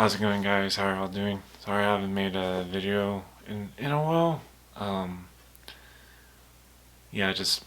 How's it going, guys? How are y'all doing? Sorry I haven't made a video in a while. Um, yeah, just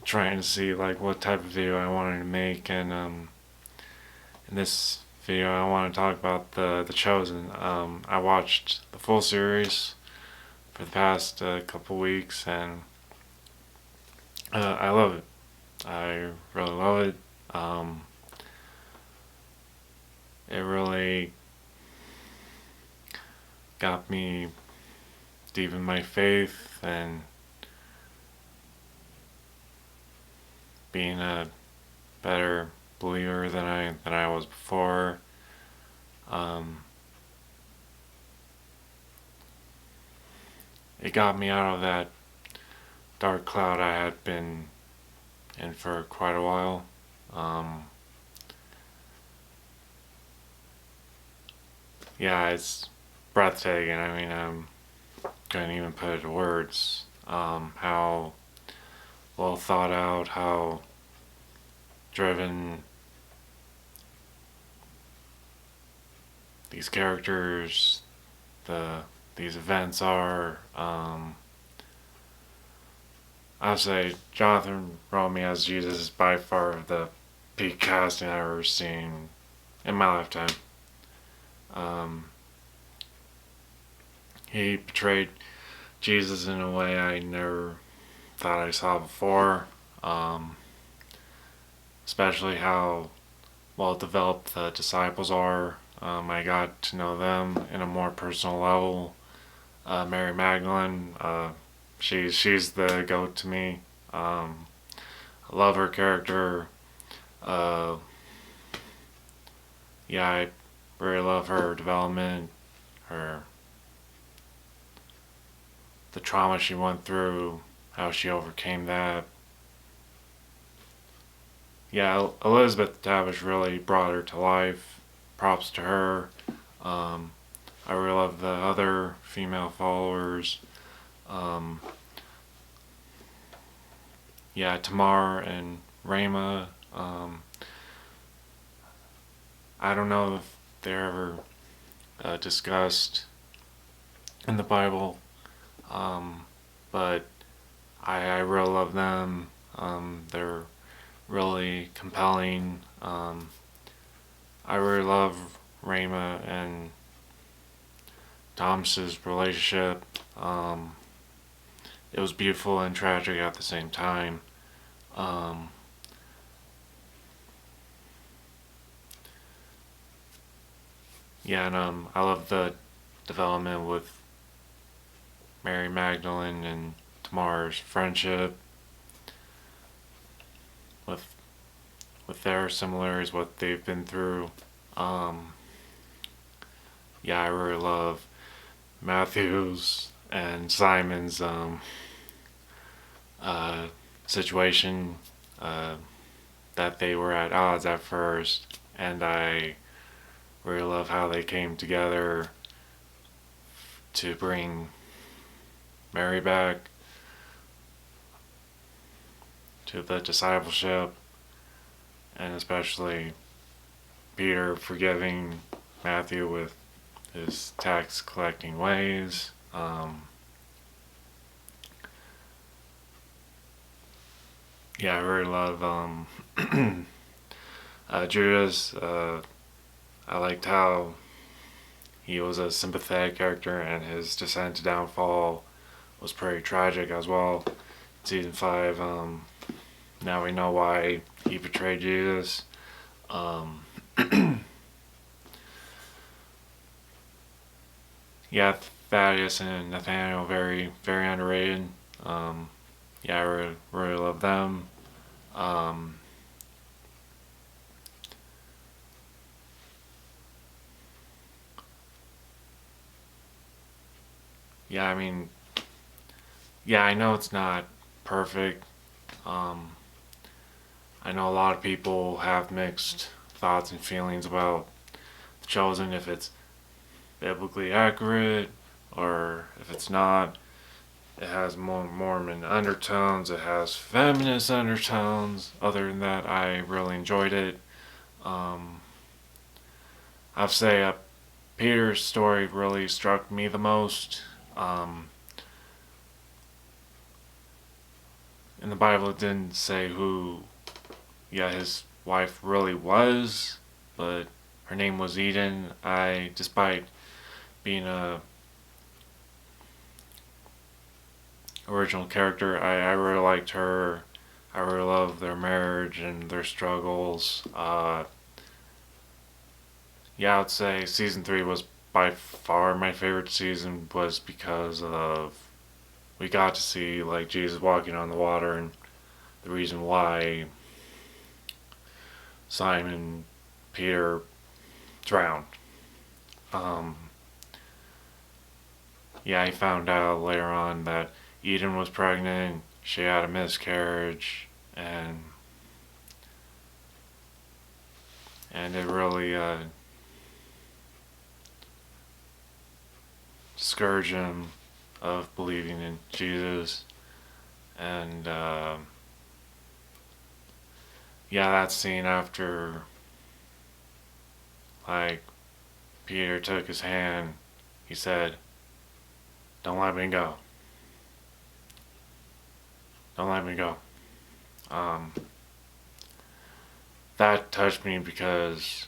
trying to see like what type of video I wanted to make, and in this video I want to talk about the Chosen. I watched the full series for the past couple weeks, and I love it. I really love it. Um, it really got me deep in my faith and being a better believer than I was before. Um, it got me out of that dark cloud I had been in for quite a while. Um, yeah, it's breathtaking. I mean, couldn't even put it to words. How well thought out, how driven these characters, these events are. I'd say Jonathan Romy as Jesus is by far the peak casting I've ever seen in my lifetime. Um, he portrayed Jesus in a way I never thought I saw before. Um, Especially how well developed the disciples are. I got to know them in a more personal level. Mary Magdalene, she's the goat to me. I love her character. Uh, yeah, I really love her development, her the trauma she went through, how she overcame that. Yeah, Elizabeth Tavish really brought her to life. Props to her. Um, I really love the other female followers. Um, yeah, Tamar and Rama. I don't know if they're ever discussed in the Bible, um, but I really love them. They're really compelling. I really love Rama and Thomas's relationship. It was beautiful and tragic at the same time. Um, yeah, and I love the development with Mary Magdalene and Tamar's friendship, with their similarities, what they've been through. Um, yeah, I really love Matthew's and Simon's uh, situation, uh, that they were at odds at first, and I really love how they came together to bring Mary back to the discipleship, and especially Peter forgiving Matthew with his tax collecting ways. Yeah, I really love Judas. I liked how he was a sympathetic character, and his descent to downfall was pretty tragic as well. Season 5, now we know why he betrayed Jesus. Um, yeah, Thaddeus and Nathaniel, very, very underrated. Um, yeah, I really, really love them. Um, yeah, I mean, yeah, I know it's not perfect. Um, I know a lot of people have mixed thoughts and feelings about The Chosen, if it's biblically accurate or if it's not. It has more Mormon undertones, it has feminist undertones. Other than that, I really enjoyed it. Um, I'll say Peter's story really struck me the most. Um, in the Bible, it didn't say who, his wife really was, but her name was Eden. Despite being a original character, I really liked her. I really loved their marriage and their struggles. I'd say season 3 was by far my favorite season, was because of we got to see like Jesus walking on the water and the reason why Simon Peter drowned. Um, he found out later on that Eden was pregnant. She had a miscarriage, and it really discouraged him of believing in Jesus. And that scene after like Peter took his hand, he said, "Don't let me go. Don't let me go." Um, that touched me because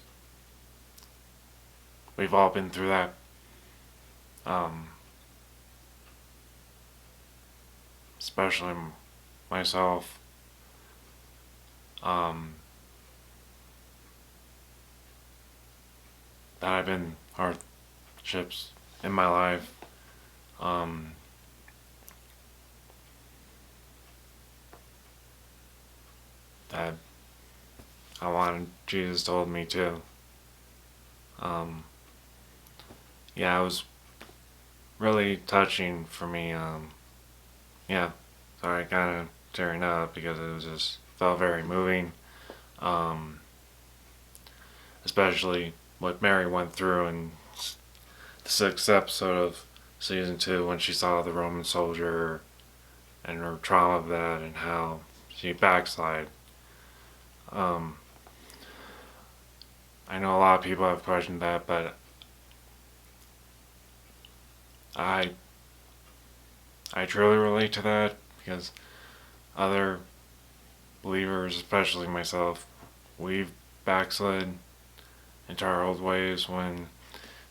we've all been through that. Um, Especially myself. That I've been hardships in my life. Um, that I wanted Jesus told me too. It was really touching for me. Sorry, kind of tearing up because it was just felt very moving. Um, Especially what Mary went through in the 6th episode of season 2 when she saw the Roman soldier and her trauma of that and how she backslid. I know a lot of people have questioned that, but I truly relate to that because other believers, especially myself, we've backslid into our old ways when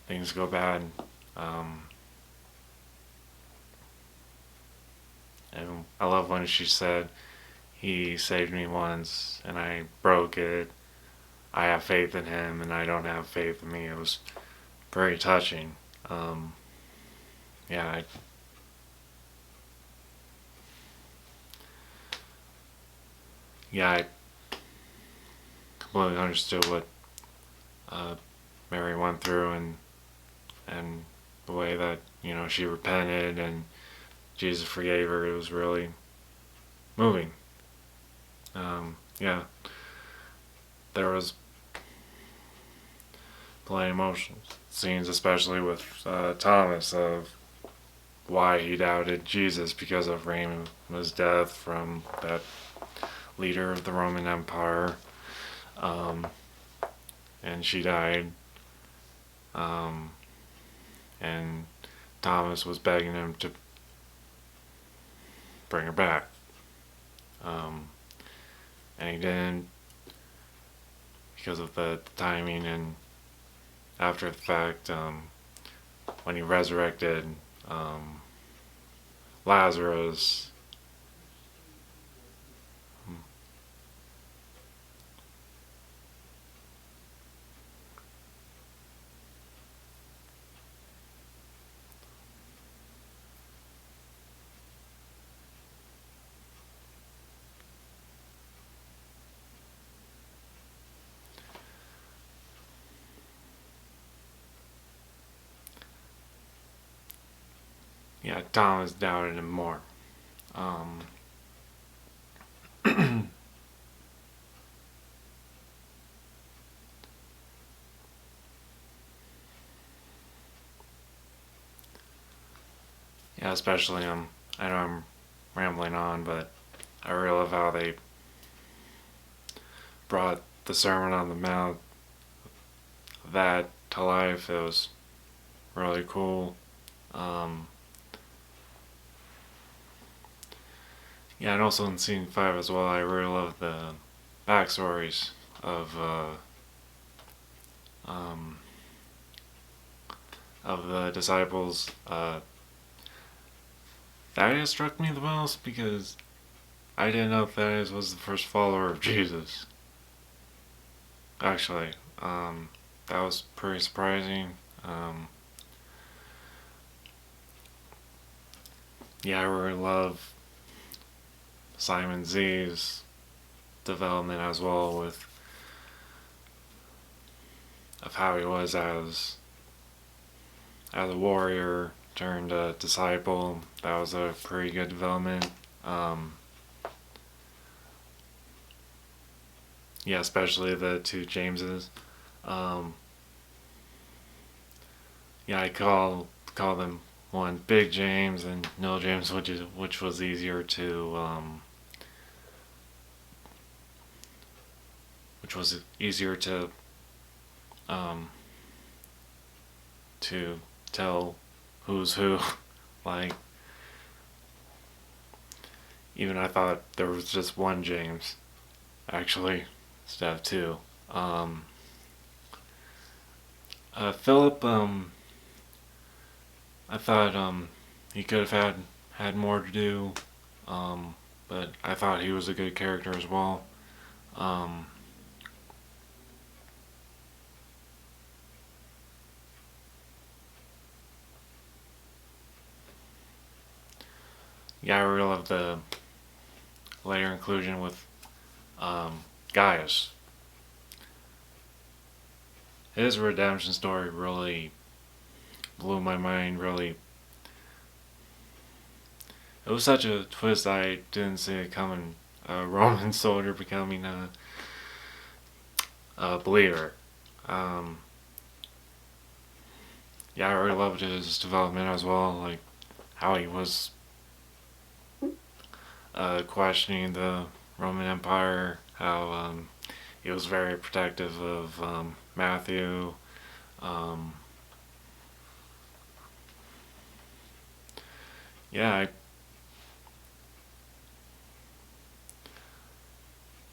things go bad. And I love when she said, "He saved me once and I broke it. I have faith in him and I don't have faith in me." It was very touching. Um, yeah, I, I completely understood what uh, Mary went through and the way that she repented and Jesus forgave her. It was really moving. Yeah, there was plenty of emotional scenes, especially with Thomas, of why he doubted Jesus because of Rama's death from that leader of the Roman Empire, um, and she died. Um, and Thomas was begging him to bring her back. Um, and he didn't because of the timing, and after the fact, when he resurrected um, Lazarus, Thomas doubted him more. Um, Especially I know I'm rambling on, but I really love how they brought the Sermon on the Mount that to life. It was really cool. Um, yeah, and also in season 5 as well, I really love the backstories um, of the disciples. Thaddeus struck me the most because I didn't know Thaddeus was the first follower of Jesus. Actually, that was pretty surprising. Um, yeah, I really love Simon Z's development as well with of how he was as a warrior turned a disciple. That was a pretty good development. Um, yeah, especially the two Jameses. Um, yeah, I call them one Big James and Little James, which was easier to which was easier um, to tell who's who. Like, even I thought there was just one James, actually, instead of two. Um, Philip, I thought he could have had more to do, um, but I thought he was a good character as well. Um, yeah, I really love the later inclusion with Gaius. His redemption story really blew my mind. Really, it was such a twist I didn't see it coming. A Roman soldier becoming a believer. Um, yeah, I really loved his development as well. Like how he was questioning the Roman Empire. How he was very protective of Matthew. Um, yeah,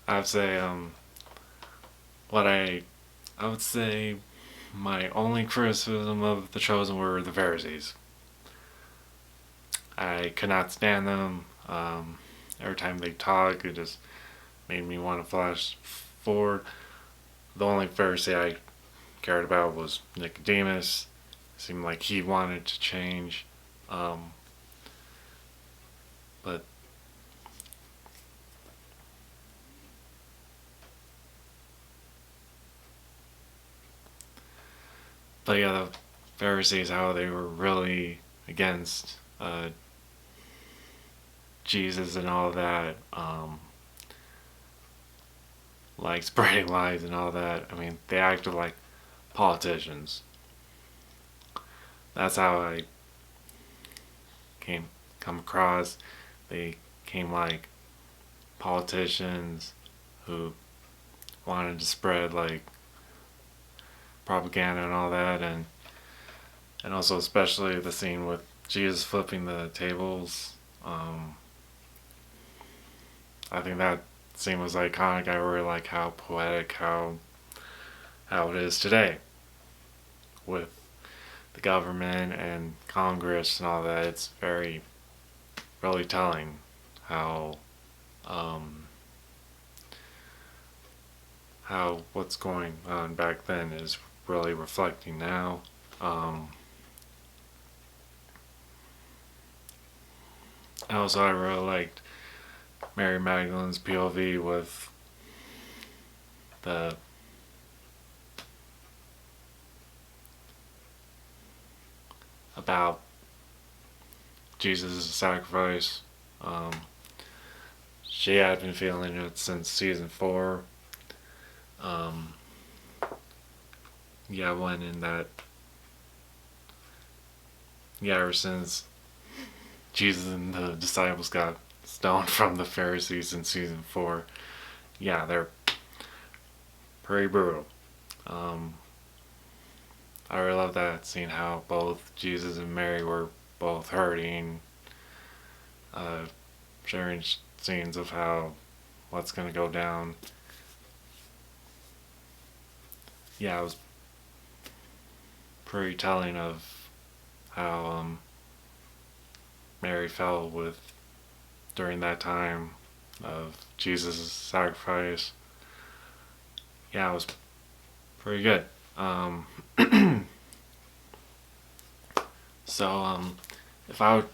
I'd say what I would say my only criticism of the Chosen were the Pharisees. I could not stand them. Every time they talk, it just made me want to flash forward. The only Pharisee I cared about was Nicodemus. It seemed like he wanted to change. Um, but but yeah, the Pharisees, how they were really against Jesus and all that, like spreading lies and all that. I mean, they acted like politicians. That's how I came come across. They came like politicians who wanted to spread like propaganda and all that, and also especially the scene with Jesus flipping the tables. Um, I think that scene was iconic. I really like how poetic how it is today with the government and Congress and all that. It's very really telling how um, how what's going on back then is really reflecting now. Um, Also, I really liked Mary Magdalene's POV with the about Jesus' sacrifice. Um, she had been feeling it since season 4. Um, yeah, when in that, yeah, ever since Jesus and the disciples got stoned from the Pharisees in season 4, yeah, they're pretty brutal. Um, I really love that, seeing how both Jesus and Mary were both hurting, uh, sharing scenes of how what's gonna go down. Yeah, it was pretty telling of how Mary felt with during that time of Jesus' sacrifice. Yeah, it was pretty good. Um, so if I would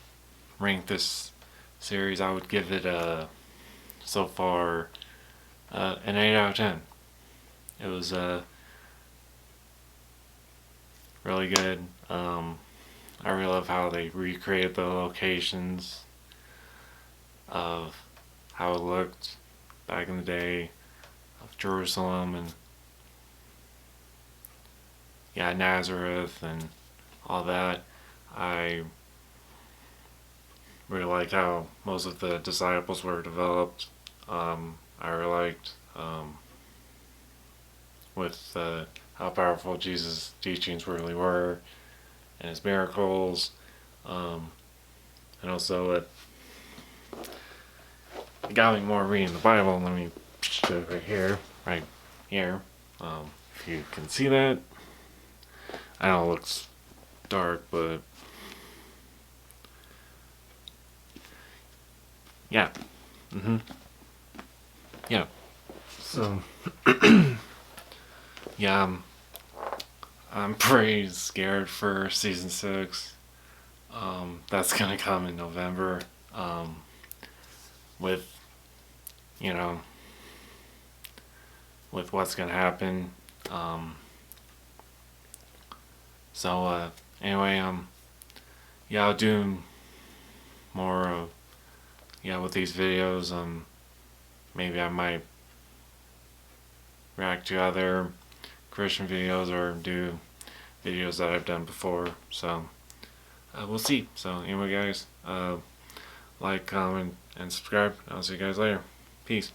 rank this series, I would give it so far an 8 out of 10. It was really good. I really love how they recreated the locations of how it looked back in the day of Jerusalem and yeah, Nazareth and all that. I really liked how most of the disciples were developed. I really liked with how powerful Jesus' teachings really were and his miracles. Um, and also it got me more reading the Bible. Let me show it right here. If you can see that, I know it looks dark, but yeah, yeah. So yeah, I'm pretty scared for season 6. That's gonna come in November. With you know, with what's gonna happen. Um, anyway, yeah, I'll do more yeah, with these videos. Maybe I might react to other Christian videos or do videos that I've done before. So we'll see. So anyway, guys, like, comment, and subscribe. I'll see you guys later. Peace.